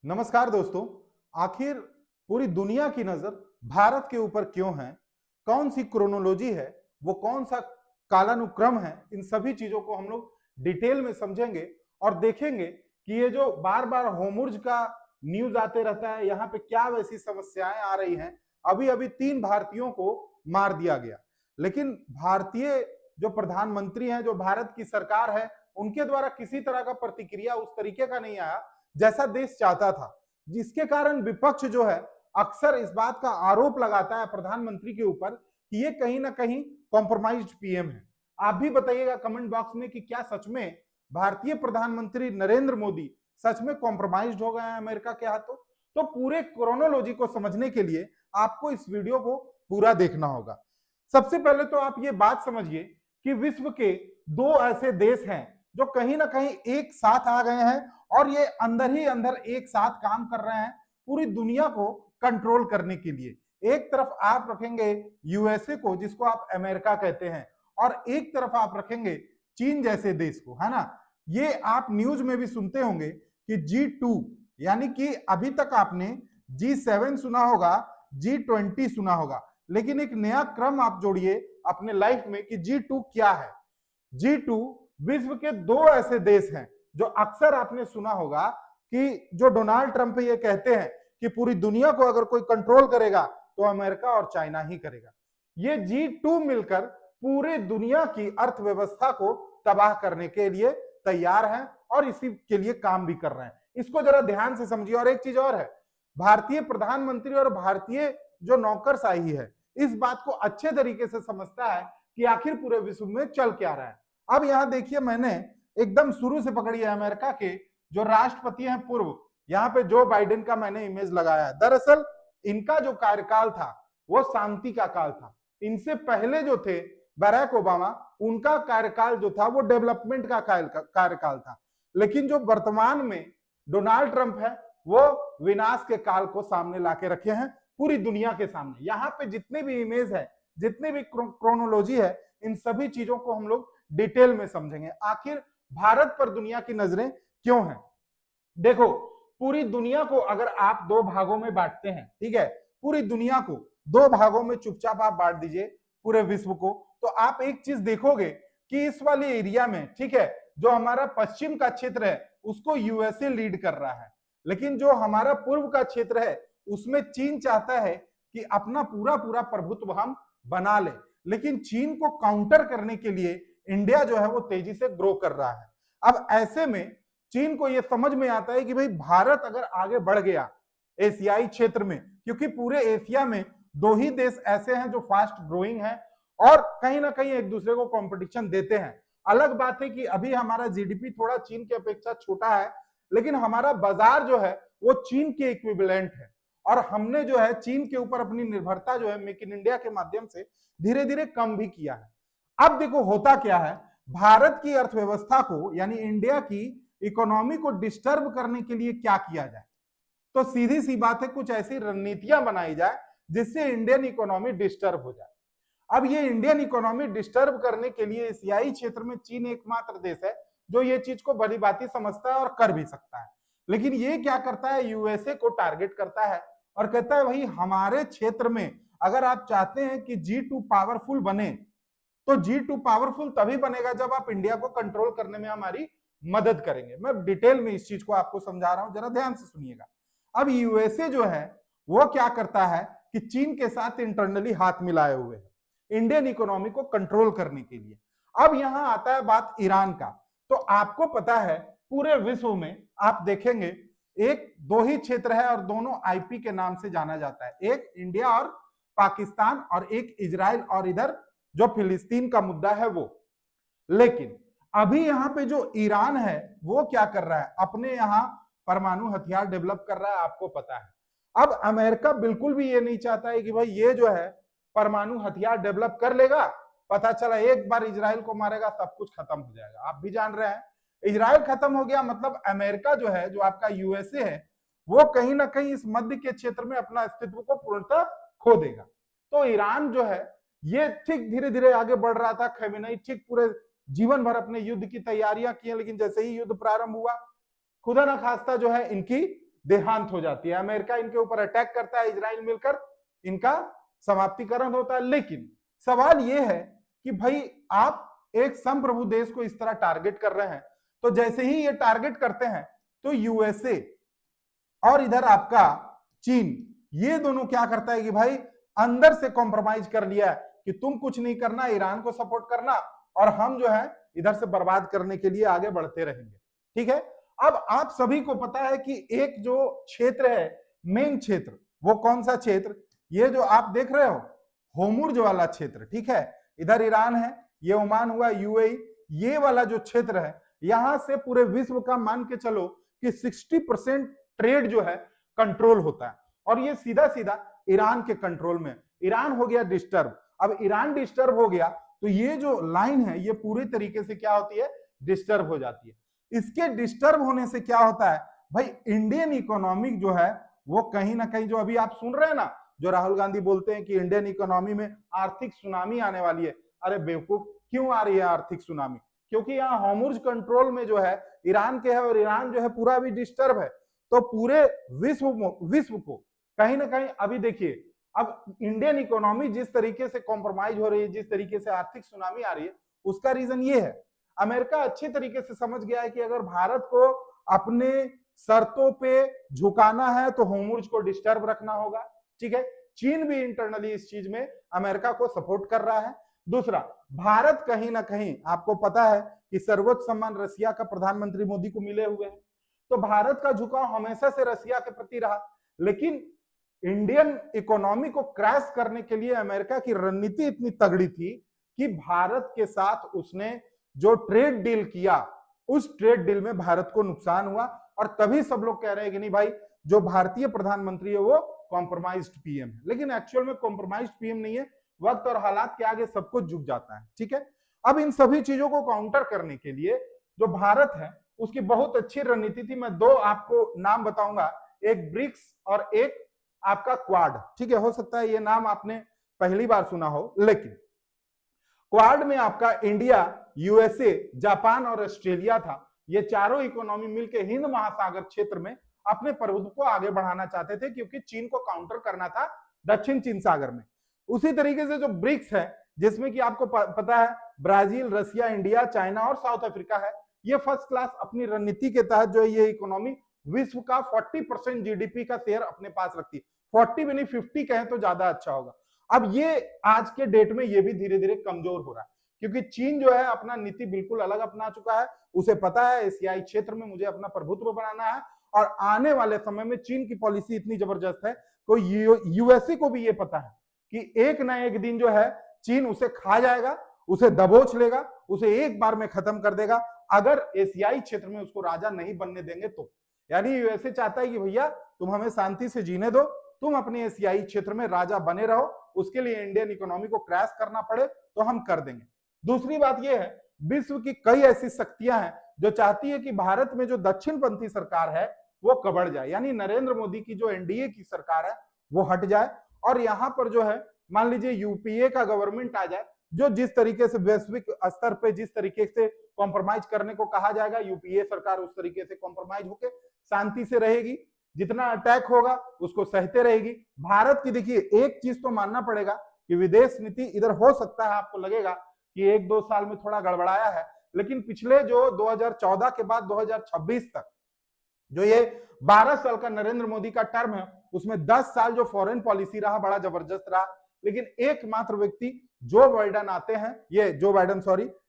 नमस्कार दोस्तों। आखिर पूरी दुनिया की नजर भारत के ऊपर क्यों है? कौन सी क्रोनोलॉजी है? वो कौन सा कालानुक्रम है? इन सभी चीजों को हम लोग डिटेल में समझेंगे और देखेंगे कि ये जो बार बार होमुर्ज का न्यूज आते रहता है, यहाँ पे क्या वैसी समस्याएं आ रही हैं। अभी अभी 3 भारतीयों को मार दिया गया, लेकिन भारतीय जो प्रधानमंत्री हैं, जो भारत की सरकार है, उनके द्वारा किसी तरह का प्रतिक्रिया उस तरीके का नहीं आया जैसा देश चाहता था, जिसके कारण विपक्ष जो है अक्सर इस बात का आरोप लगाता है प्रधानमंत्री के ऊपर कि ये कहीं ना कहीं कॉम्प्रोमाइज्ड पीएम है। आप भी बताइएगा कमेंट बॉक्स में कि क्या सच में भारतीय प्रधानमंत्री नरेंद्र मोदी सच में कॉम्प्रोमाइज्ड हो गए हैं अमेरिका के हाथों? तो पूरे क्रोनोलॉजी को समझने के लिए आपको इस वीडियो को पूरा देखना होगा। सबसे पहले तो आप ये बात समझिए कि विश्व के 2 ऐसे देश हैं जो कहीं ना कहीं एक साथ आ गए हैं और ये अंदर ही अंदर एक साथ काम कर रहे हैं पूरी दुनिया को कंट्रोल करने के लिए। एक तरफ आप रखेंगे यूएसए को, जिसको आप अमेरिका कहते हैं, और एक तरफ आप रखेंगे चीन जैसे देश को, है ना। ये आप न्यूज में भी सुनते होंगे कि G2, यानी कि अभी तक आपने G7 सुना होगा, G20 सुना होगा, लेकिन एक नया क्रम आप जोड़िए अपने लाइफ में कि G2 क्या है। G2 विश्व के 2 ऐसे देश हैं जो अक्सर आपने सुना होगा कि जो डोनाल्ड ट्रंप ये कहते हैं कि पूरी दुनिया को अगर कोई कंट्रोल करेगा तो अमेरिका और चाइना ही करेगा। ये G2 मिलकर पूरे दुनिया की अर्थव्यवस्था को तबाह करने के लिए तैयार हैं और इसी के लिए काम भी कर रहे हैं। इसको जरा ध्यान से समझिए। और एक चीज और है, भारतीय प्रधानमंत्री और भारतीय जो नौकरशाही है इस बात को अच्छे तरीके से समझता है कि आखिर पूरे विश्व में चल क्या रहा है। अब यहां देखिए, मैंने एकदम शुरू से पकड़ी है अमेरिका के जो राष्ट्रपति हैं पूर्व, यहाँ पे जो बाइडेन का मैंने इमेज लगाया है। दरअसल इनका जो कार्यकाल था वो शांति का काल था। इनसे पहले जो थे बराक ओबामा, उनका कार्यकाल जो था वो डेवलपमेंट का कार्यकाल था। लेकिन जो वर्तमान में डोनाल्ड ट्रंप है वो विनाश के काल को सामने लाके रखे हैं पूरी दुनिया के सामने। यहाँ पे जितने भी इमेज है, जितने भी क्रोनोलॉजी है, इन सभी चीजों को हम लोग डिटेल में समझेंगे। आखिर भारत पर दुनिया की नजरें क्यों हैं? देखो, पूरी दुनिया को अगर आप 2 भागों में बांटते हैं, ठीक है, पूरी दुनिया को 2 भागों में चुपचाप आप बांट दीजिए पूरे विश्व को, तो आप एक चीज देखोगे कि इस वाले एरिया में, ठीक है, जो हमारा पश्चिम का क्षेत्र है उसको यूएसए लीड कर रहा है, लेकिन जो हमारा पूर्व का क्षेत्र है उसमें चीन चाहता है कि अपना पूरा पूरा प्रभुत्व हम बना ले। लेकिन चीन को काउंटर करने के लिए इंडिया जो है वो तेजी से ग्रो कर रहा है। अब ऐसे में चीन को यह समझ में आता है कि भाई भारत अगर आगे बढ़ गया एशियाई क्षेत्र में, क्योंकि पूरे एशिया में 2 ही देश ऐसे हैं जो फास्ट ग्रोइंग हैं और कहीं ना कहीं एक दूसरे को कंपटीशन देते हैं। अलग बात है कि अभी हमारा जीडीपी थोड़ा चीन की अपेक्षा छोटा है, लेकिन हमारा बाजार जो है वो चीन के इक्विवेलेंट है और हमने जो है चीन के ऊपर अपनी निर्भरता जो है मेक इन इंडिया के माध्यम से धीरे धीरे कम भी किया है। अब देखो होता क्या है, भारत की अर्थव्यवस्था को यानी इंडिया की इकोनॉमी को डिस्टर्ब करने के लिए क्या किया जाए? तो सीधी सी बात है, कुछ ऐसी रणनीतियां बनाई जाए जिससे इंडियन इकोनॉमी डिस्टर्ब हो जाए। अब ये इंडियन इकोनॉमी डिस्टर्ब करने के लिए एशियाई क्षेत्र में चीन एकमात्र देश है जो ये चीज को भली भांति समझता है और कर भी सकता है। लेकिन ये क्या करता है, यूएसए को टारगेट करता है और कहता है भाई हमारे क्षेत्र में अगर आप चाहते हैं कि G2 पावरफुल बने तो G2 पावरफुल तभी बनेगा जब आप इंडिया को कंट्रोल करने में हमारी मदद करेंगे। मैं डिटेल में इस चीज को आपको समझा रहा हूं, जरा ध्यान से सुनिएगा। अब यूएसए जो है वो क्या करता है कि चीन के साथ इंटरनली हाथ मिलाए हुए है इंडियन इकोनॉमी को कंट्रोल करने के लिए। अब यहां आता है बात ईरान का। तो आपको पता है पूरे विश्व में आप देखेंगे 2 ही क्षेत्र है और दोनों आईपी के नाम से जाना जाता है, एक इंडिया और पाकिस्तान और एक इजराइल और इधर जो फिलिस्तीन का मुद्दा है वो। लेकिन अभी यहां पे जो ईरान है वो क्या कर रहा है, अपने यहां परमाणु हथियार डेवलप कर रहा है, आपको पता है। अब अमेरिका बिल्कुल भी ये नहीं चाहता है कि भाई ये जो है परमाणु हथियार डेवलप कर लेगा, पता चला एक बार इजराइल को मारेगा सब कुछ खत्म हो जाएगा। आप भी जान रहे हैं इजराइल खत्म हो गया मतलब अमेरिका जो है, जो आपका यूएसए है, वो कहीं ना कहीं इस मध्य के क्षेत्र में अपना अस्तित्व को पूर्णतः खो देगा। तो ईरान जो है ये ठीक धीरे धीरे आगे बढ़ रहा था। खमेनेई ठीक पूरे जीवन भर अपने युद्ध की तैयारियां की, लेकिन जैसे ही युद्ध प्रारंभ हुआ खुदा ना खास्ता जो है इनकी देहांत हो जाती है। अमेरिका इनके ऊपर अटैक करता है, इजराइल मिलकर इनका समाप्तिकरण होता है। लेकिन सवाल यह है कि भाई आप एक संप्रभु देश को इस तरह टारगेट कर रहे हैं, तो जैसे ही ये टारगेट करते हैं तो यूएसए और इधर आपका चीन, ये दोनों क्या करता है कि भाई अंदर से कॉम्प्रोमाइज कर लिया है कि तुम कुछ नहीं करना, ईरान को सपोर्ट करना और हम जो है इधर से बर्बाद करने के लिए आगे बढ़ते रहेंगे। ठीक है, अब आप सभी को पता है कि एक जो क्षेत्र है, मेन क्षेत्र, वो कौन सा क्षेत्र, ये जो आप देख रहे हो होर्मुज़ वाला क्षेत्र। ठीक है, इधर ईरान है, ये ओमान हुआ, यूएई, ये वाला जो क्षेत्र है, यहां से पूरे विश्व का मान के चलो कि 60% ट्रेड जो है कंट्रोल होता है और ये सीधा सीधा ईरान के कंट्रोल में। ईरान हो गया डिस्टर्ब, अब ईरान डिस्टर्ब हो गया तो ये जो लाइन है ये पूरी तरीके से क्या होती है, डिस्टर्ब हो जाती है। इसके डिस्टर्ब होने से क्या होता है भाई, इंडियन इकोनॉमी जो है वो कहीं ना कहीं, जो अभी आप सुन रहे हैं ना, जो राहुल गांधी बोलते हैं कि इंडियन इकोनॉमी में आर्थिक सुनामी आने वाली है, अरे बेवकूफ, क्यों आ रही है आर्थिक सुनामी? क्योंकि यहाँ होर्मुज़ कंट्रोल में जो है ईरान के है और ईरान जो है पूरा भी डिस्टर्ब है। तो पूरे विश्व को कहीं ना कहीं, अभी देखिए, अब इंडियन इकोनॉमी जिस तरीके से कॉम्प्रोमाइज हो रही है, जिस तरीके से आर्थिक सुनामी आ रही है, उसका रीजन ये है, अमेरिका अच्छे तरीके से समझ गया है कि अगर भारत को अपने शर्तों पे झुकाना है तो होर्मुज़ को डिस्टर्ब रखना होगा। ठीक है, चीन भी इंटरनली इस चीज में अमेरिका को सपोर्ट कर रहा है। दूसरा, भारत कहीं ना कहीं, आपको पता है कि सर्वोच्च सम्मान रसिया का प्रधानमंत्री मोदी को मिले हुए हैं, तो भारत का झुकाव हमेशा से रसिया के प्रति रहा। लेकिन इंडियन इकोनॉमी को क्रैश करने के लिए अमेरिका की रणनीति इतनी तगड़ी थी कि भारत के साथ उसने जो ट्रेड डील किया, उस ट्रेड डील में भारत को नुकसान हुआ और तभी सब लोग कह रहे हैं कि नहीं भाई, जो भारतीय प्रधानमंत्री है वो कॉम्प्रोमाइज्ड पीएम है। लेकिन एक्चुअल में कॉम्प्रोमाइज्ड पीएम नहीं है, वक्त और हालात के आगे सब कुछ झुक जाता है। ठीक है, अब इन सभी चीजों को काउंटर करने के लिए जो भारत है उसकी बहुत अच्छी रणनीति थी। मैं दो आपको नाम बताऊंगा, एक ब्रिक्स और एक आपका क्वाड। ठीक है, हो सकता है ये नाम आपने पहली बार सुना हो, लेकिन क्वाड में आपका इंडिया, यूएसए, जापान और ऑस्ट्रेलिया था। ये चारों इकोनॉमी मिलकर हिंद महासागर क्षेत्र में अपने प्रभुत्व को आगे बढ़ाना चाहते थे, क्योंकि चीन को काउंटर करना था दक्षिण चीन सागर में। उसी तरीके से जो ब्रिक्स है, जिसमें कि आपको पता है ब्राजील, रसिया, इंडिया, चाइना और साउथ अफ्रीका है, ये फर्स्ट क्लास अपनी रणनीति के तहत जो है ये इकोनॉमी विश्व का 40% जीडीपी का शेयर अपने पास रखती है। 40 भी नहीं, 50 कहें तो ज्यादा अच्छा होगा। अब ये आज के डेट में ये भी धीरे धीरे कमजोर हो रहा है, क्योंकि चीन जो है अपना नीति बिल्कुल अलग अपना चुका है। उसे पता है एशियाई क्षेत्र में मुझे अपना प्रभुत्व बनाना है, और आने वाले समय में चीन की पॉलिसी इतनी जबरदस्त है, तो यूएसए को भी ये पता है कि एक ना एक दिन जो है चीन उसे खा जाएगा, उसे दबोच लेगा, उसे एक बार में खत्म कर देगा, अगर एशियाई क्षेत्र में उसको राजा नहीं बनने देंगे तो। यानी यूएसए चाहता है कि भैया तुम हमें शांति से जीने दो, तुम अपने एशियाई क्षेत्र में राजा बने रहो, उसके लिए इंडियन इकोनॉमी को क्रैश करना पड़े तो हम कर देंगे। दूसरी बात यह है, विश्व की कई ऐसी शक्तियां हैं जो चाहती है कि भारत में जो दक्षिणपंथी सरकार है वो कबड़ जाए, यानी नरेंद्र मोदी की जो एनडीए की सरकार है वो हट जाए, और यहां पर जो है मान लीजिए यूपीए का गवर्नमेंट आ जाए, जो जिस तरीके से वैश्विक स्तर पे जिस तरीके से कॉम्प्रोमाइज करने को कहा जाएगा, यूपीए सरकार उस तरीके से कॉम्प्रोमाइज होकर शांति से रहेगी, जितना अटैक होगा उसको सहते रहेगी। भारत की देखिए एक चीज तो मानना पड़ेगा कि विदेश नीति इधर हो सकता है आपको लगेगा कि 1-2 साल में थोड़ा गड़बड़ाया है, लेकिन पिछले जो 2014 के बाद 2026 तक जो ये 12 साल का नरेंद्र मोदी का टर्म है, उसमें 10 साल जो फॉरेन पॉलिसी रहा बड़ा जबरदस्त रहा। लेकिन एकमात्र व्यक्ति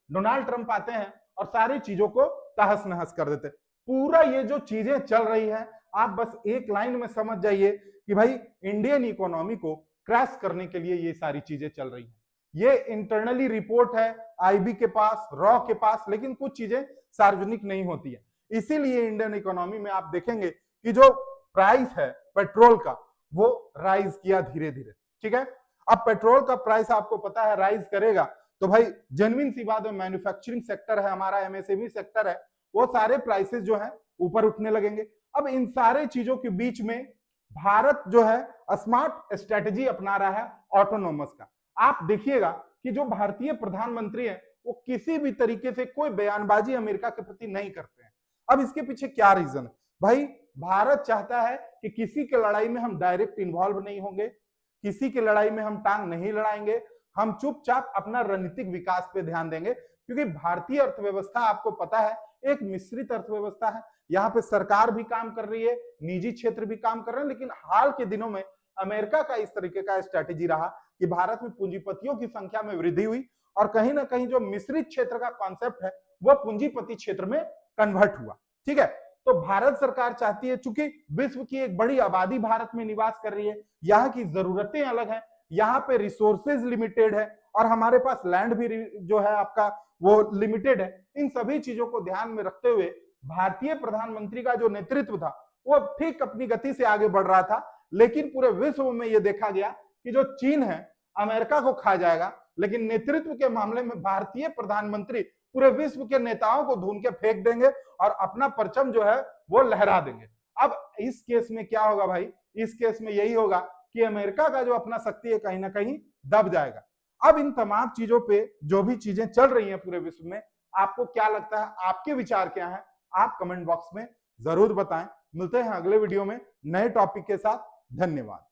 डोनाल्ड ट्रंप आते हैं और सारी चीजों को तहस नहस कर देते। पूरा ये जो चीजें चल रही है, आप बस एक लाइन में समझ जाइए कि भाई इंडियन इकोनॉमी को क्रैश करने के लिए ये सारी चीजें चल रही हैं। ये इंटरनली रिपोर्ट है आईबी के पास, रॉ के पास, लेकिन कुछ चीजें सार्वजनिक नहीं होती है। इसीलिए इंडियन इकोनॉमी में आप देखेंगे कि जो प्राइस है पेट्रोल का वो राइज किया धीरे धीरे। ठीक है, अब पेट्रोल का प्राइस आपको पता है राइज करेगा तो भाई जेन्युइन सी बात है, मैन्युफैक्चरिंग सेक्टर है हमारा, एमएसएमई सेक्टर है, वो सारे प्राइसेस जो है ऊपर उठने लगेंगे। अब इन सारे चीजों के बीच में भारत जो है स्मार्ट स्ट्रेटजी अपना रहा है ऑटोनोमस का। आप देखिएगा कि जो भारतीय प्रधानमंत्री है वो किसी भी तरीके से कोई बयानबाजी अमेरिका के प्रति नहीं करते हैं। अब इसके पीछे क्या रीजन है भाई? भारत चाहता है कि किसी की लड़ाई में हम डायरेक्ट इन्वॉल्व नहीं होंगे, किसी की लड़ाई में हम टांग नहीं लड़ाएंगे, हम चुपचाप अपना रणनीतिक विकास पे ध्यान देंगे, क्योंकि भारतीय अर्थव्यवस्था आपको पता है एक मिश्रित अर्थव्यवस्था है। यहाँ पे सरकार भी काम कर रही है, निजी क्षेत्र भी काम कर रहे हैं, लेकिन हाल के दिनों में अमेरिका का इस तरीके का स्ट्रैटेजी रहा कि भारत में पूंजीपतियों की संख्या में वृद्धि हुई और कहीं ना कहीं जो मिश्रित क्षेत्र का कॉन्सेप्ट है वह पूंजीपति क्षेत्र में कन्वर्ट हुआ। ठीक है, तो भारत सरकार चाहती है, चूंकि विश्व की एक बड़ी आबादी भारत में निवास कर रही है, यहाँ की जरूरतें अलग हैं, यहाँ पे रिसोर्सेज लिमिटेड है और हमारे पास लैंड भी जो है आपका वो लिमिटेड है। इन सभी चीजों को ध्यान में रखते हुए भारतीय प्रधानमंत्री का जो नेतृत्व था वो ठीक अपनी गति से आगे बढ़ रहा था, लेकिन पूरे विश्व में यह देखा गया कि जो चीन है अमेरिका को खा जाएगा, लेकिन नेतृत्व के मामले में भारतीय प्रधानमंत्री पूरे विश्व के नेताओं को ढूंढ के फेंक देंगे और अपना परचम जो है वो लहरा देंगे। अब इस केस में क्या होगा भाई, इस केस में यही होगा कि अमेरिका का जो अपना शक्ति है कहीं ना कहीं दब जाएगा। अब इन तमाम चीजों पे जो भी चीजें चल रही हैं पूरे विश्व में, आपको क्या लगता है, आपके विचार क्या है, आप कमेंट बॉक्स में जरूर बताएं। मिलते हैं अगले वीडियो में नए टॉपिक के साथ। धन्यवाद।